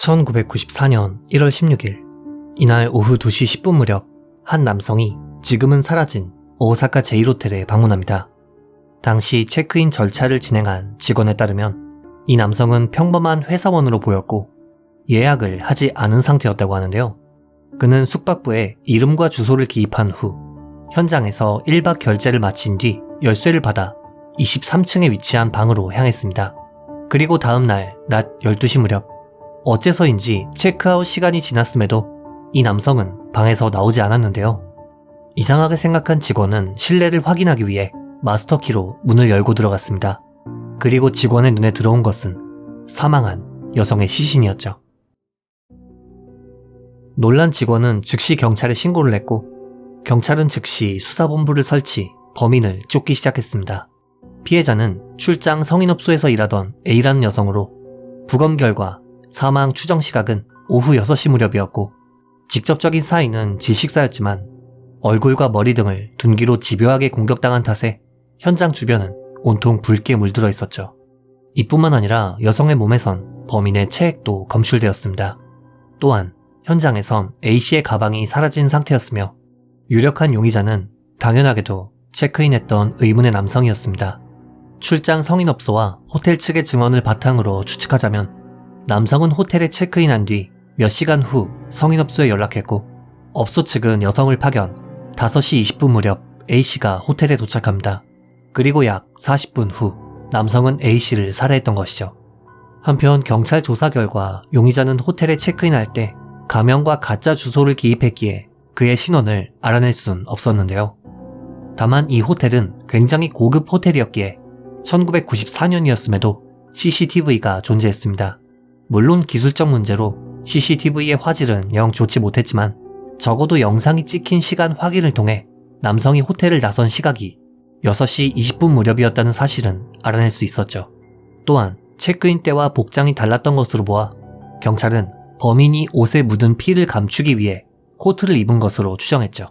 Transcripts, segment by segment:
1994년 1월 16일 이날 오후 2시 10분 무렵 한 남성이 지금은 사라진 오사카 제1호텔에 방문합니다. 당시 체크인 절차를 진행한 직원에 따르면 이 남성은 평범한 회사원으로 보였고 예약을 하지 않은 상태였다고 하는데요. 그는 숙박부에 이름과 주소를 기입한 후 현장에서 1박 결제를 마친 뒤 열쇠를 받아 23층에 위치한 방으로 향했습니다. 그리고 다음날 낮 12시 무렵 어째서인지 체크아웃 시간이 지났음에도 이 남성은 방에서 나오지 않았는데요. 이상하게 생각한 직원은 실내를 확인하기 위해 마스터키로 문을 열고 들어갔습니다. 그리고 직원의 눈에 들어온 것은 사망한 여성의 시신이었죠. 놀란 직원은 즉시 경찰에 신고를 했고 경찰은 즉시 수사본부를 설치, 범인을 쫓기 시작했습니다. 피해자는 출장 성인업소에서 일하던 A라는 여성으로 부검 결과 사망 추정 시각은 오후 6시 무렵이었고 직접적인 사인은 질식사였지만 얼굴과 머리 등을 둔기로 집요하게 공격당한 탓에 현장 주변은 온통 붉게 물들어 있었죠. 이뿐만 아니라 여성의 몸에선 범인의 체액도 검출되었습니다. 또한 현장에선 A씨의 가방이 사라진 상태였으며 유력한 용의자는 당연하게도 체크인했던 의문의 남성이었습니다. 출장 성인업소와 호텔 측의 증언을 바탕으로 추측하자면 남성은 호텔에 체크인한 뒤 몇 시간 후 성인업소에 연락했고 업소 측은 여성을 파견 5시 20분 무렵 A씨가 호텔에 도착합니다. 그리고 약 40분 후 남성은 A씨를 살해했던 것이죠. 한편 경찰 조사 결과 용의자는 호텔에 체크인할 때 가명과 가짜 주소를 기입했기에 그의 신원을 알아낼 순 없었는데요. 다만 이 호텔은 굉장히 고급 호텔이었기에 1994년이었음에도 CCTV가 존재했습니다. 물론 기술적 문제로 CCTV의 화질은 영 좋지 못했지만 적어도 영상이 찍힌 시간 확인을 통해 남성이 호텔을 나선 시각이 6시 20분 무렵이었다는 사실은 알아낼 수 있었죠. 또한 체크인 때와 복장이 달랐던 것으로 보아 경찰은 범인이 옷에 묻은 피를 감추기 위해 코트를 입은 것으로 추정했죠.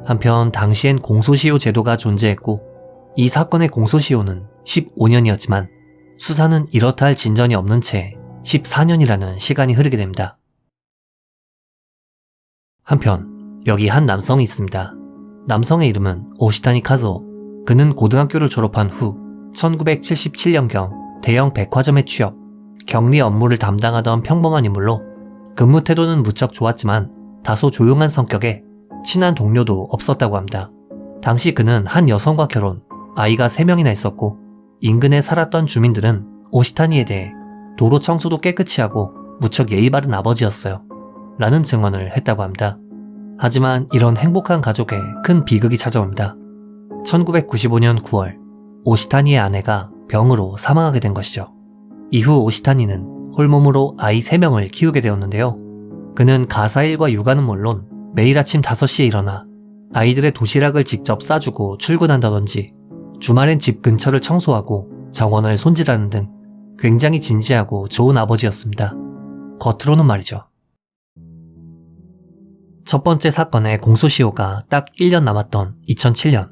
한편 당시엔 공소시효 제도가 존재했고 이 사건의 공소시효는 15년이었지만 수사는 이렇다 할 진전이 없는 채 14년이라는 시간이 흐르게 됩니다. 한편 여기 한 남성이 있습니다. 남성의 이름은 오시타니 카즈오. 그는 고등학교를 졸업한 후 1977년경 대형 백화점에 취업, 격리 업무를 담당하던 평범한 인물로 근무 태도는 무척 좋았지만 다소 조용한 성격에 친한 동료도 없었다고 합니다. 당시 그는 한 여성과 결혼, 아이가 3명이나 있었고 인근에 살았던 주민들은 오시타니에 대해 도로 청소도 깨끗이 하고 무척 예의 바른 아버지였어요. 라는 증언을 했다고 합니다. 하지만 이런 행복한 가족에 큰 비극이 찾아옵니다. 1995년 9월 오시타니의 아내가 병으로 사망하게 된 것이죠. 이후 오시타니는 홀몸으로 아이 3명을 키우게 되었는데요. 그는 가사일과 육아는 물론 매일 아침 5시에 일어나 아이들의 도시락을 직접 싸주고 출근한다든지 주말엔 집 근처를 청소하고 정원을 손질하는 등 굉장히 진지하고 좋은 아버지였습니다. 겉으로는 말이죠. 첫 번째 사건의 공소시효가 딱 1년 남았던 2007년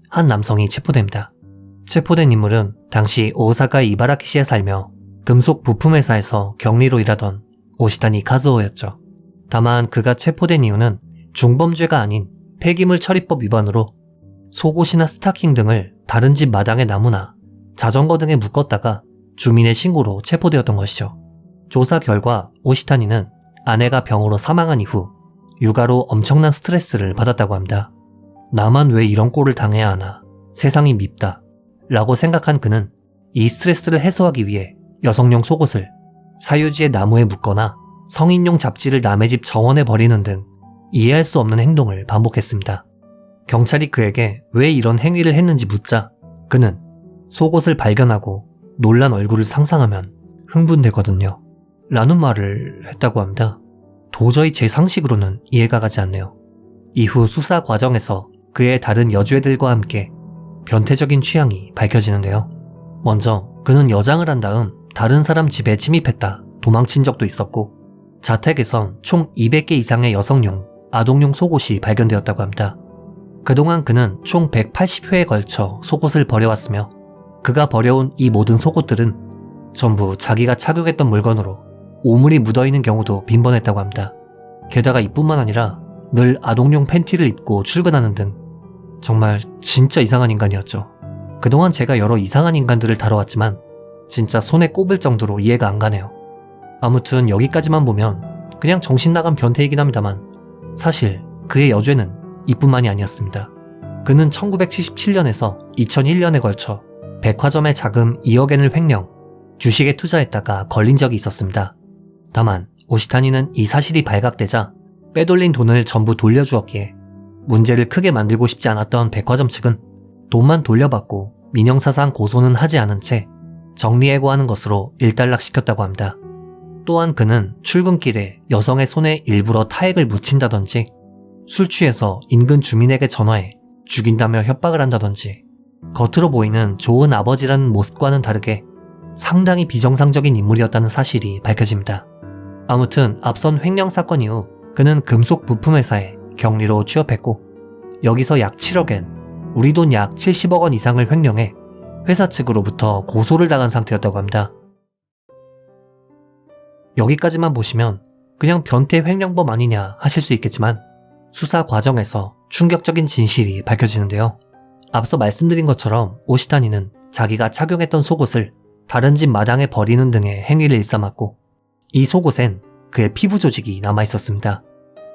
한 남성이 체포됩니다. 체포된 인물은 당시 오사카 이바라키시에 살며 금속 부품회사에서 격리로 일하던 오시타니 카즈오였죠. 다만 그가 체포된 이유는 중범죄가 아닌 폐기물 처리법 위반으로 속옷이나 스타킹 등을 다른 집 마당의 나무나 자전거 등에 묶었다가 주민의 신고로 체포되었던 것이죠. 조사 결과 오시타니는 아내가 병으로 사망한 이후 육아로 엄청난 스트레스를 받았다고 합니다. 나만 왜 이런 꼴을 당해야 하나, 세상이 밉다 라고 생각한 그는 이 스트레스를 해소하기 위해 여성용 속옷을 사유지의 나무에 묶거나 성인용 잡지를 남의 집 정원에 버리는 등 이해할 수 없는 행동을 반복했습니다. 경찰이 그에게 왜 이런 행위를 했는지 묻자 그는 속옷을 발견하고 놀란 얼굴을 상상하면 흥분되거든요 라는 말을 했다고 합니다. 도저히 제 상식으로는 이해가 가지 않네요. 이후 수사 과정에서 그의 다른 여주애들과 함께 변태적인 취향이 밝혀지는데요. 먼저 그는 여장을 한 다음 다른 사람 집에 침입했다 도망친 적도 있었고 자택에선 총 200개 이상의 여성용, 아동용 속옷이 발견되었다고 합니다. 그동안 그는 총 180회에 걸쳐 속옷을 버려왔으며 그가 버려온 이 모든 속옷들은 전부 자기가 착용했던 물건으로 오물이 묻어있는 경우도 빈번했다고 합니다. 게다가 이뿐만 아니라 늘 아동용 팬티를 입고 출근하는 등 정말 진짜 이상한 인간이었죠. 그동안 제가 여러 이상한 인간들을 다뤄왔지만 진짜 손에 꼽을 정도로 이해가 안 가네요. 아무튼 여기까지만 보면 그냥 정신나간 변태이긴 합니다만 사실 그의 여죄는 이뿐만이 아니었습니다. 그는 1977년에서 2001년에 걸쳐 백화점의 자금 2억엔을 횡령, 주식에 투자했다가 걸린 적이 있었습니다. 다만 오시타니는 이 사실이 발각되자 빼돌린 돈을 전부 돌려주었기에 문제를 크게 만들고 싶지 않았던 백화점 측은 돈만 돌려받고 민형사상 고소는 하지 않은 채 정리해고하는 것으로 일단락시켰다고 합니다. 또한 그는 출근길에 여성의 손에 일부러 타액을 묻힌다든지 술 취해서 인근 주민에게 전화해 죽인다며 협박을 한다든지 겉으로 보이는 좋은 아버지라는 모습과는 다르게 상당히 비정상적인 인물이었다는 사실이 밝혀집니다. 아무튼 앞선 횡령 사건 이후 그는 금속 부품 회사에 경리로 취업했고 여기서 약 7억엔, 우리 돈 약 70억 원 이상을 횡령해 회사 측으로부터 고소를 당한 상태였다고 합니다. 여기까지만 보시면 그냥 변태 횡령범 아니냐 하실 수 있겠지만 수사 과정에서 충격적인 진실이 밝혀지는데요. 앞서 말씀드린 것처럼 오시타니는 자기가 착용했던 속옷을 다른 집 마당에 버리는 등의 행위를 일삼았고 이 속옷엔 그의 피부 조직이 남아있었습니다.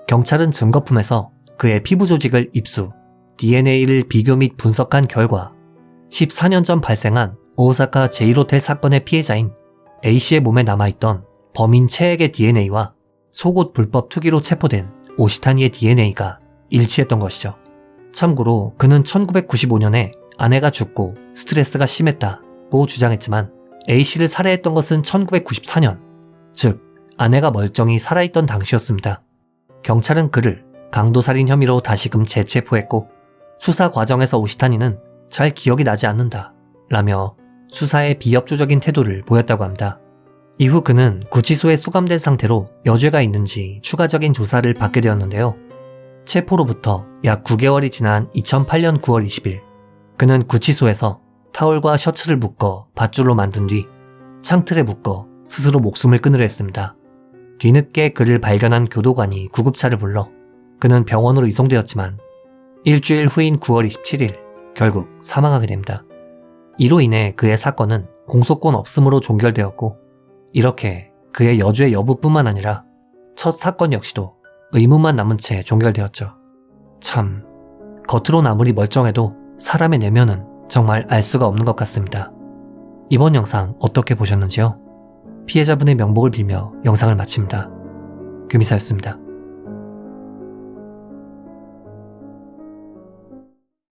경찰은 증거품에서 그의 피부 조직을 입수, DNA를 비교 및 분석한 결과 14년 전 발생한 오사카 제일호텔 사건의 피해자인 A씨의 몸에 남아있던 범인 체액의 DNA와 속옷 불법 투기로 체포된 오시타니의 DNA가 일치했던 것이죠. 참고로 그는 1995년에 아내가 죽고 스트레스가 심했다고 주장했지만 A씨를 살해했던 것은 1994년, 즉 아내가 멀쩡히 살아있던 당시였습니다. 경찰은 그를 강도살인 혐의로 다시금 재체포했고 수사 과정에서 오시타니는 잘 기억이 나지 않는다 라며 수사에 비협조적인 태도를 보였다고 합니다. 이후 그는 구치소에 수감된 상태로 여죄가 있는지 추가적인 조사를 받게 되었는데요. 체포로부터 약 9개월이 지난 2008년 9월 20일 그는 구치소에서 타올과 셔츠를 묶어 밧줄로 만든 뒤 창틀에 묶어 스스로 목숨을 끊으려 했습니다. 뒤늦게 그를 발견한 교도관이 구급차를 불러 그는 병원으로 이송되었지만 일주일 후인 9월 27일 결국 사망하게 됩니다. 이로 인해 그의 사건은 공소권 없음으로 종결되었고 이렇게 그의 여죄 여부뿐만 아니라 첫 사건 역시도 의문만 남은 채 종결되었죠. 참, 겉으론 아무리 멀쩡해도 사람의 내면은 정말 알 수가 없는 것 같습니다. 이번 영상 어떻게 보셨는지요? 피해자분의 명복을 빌며 영상을 마칩니다. 규미사였습니다.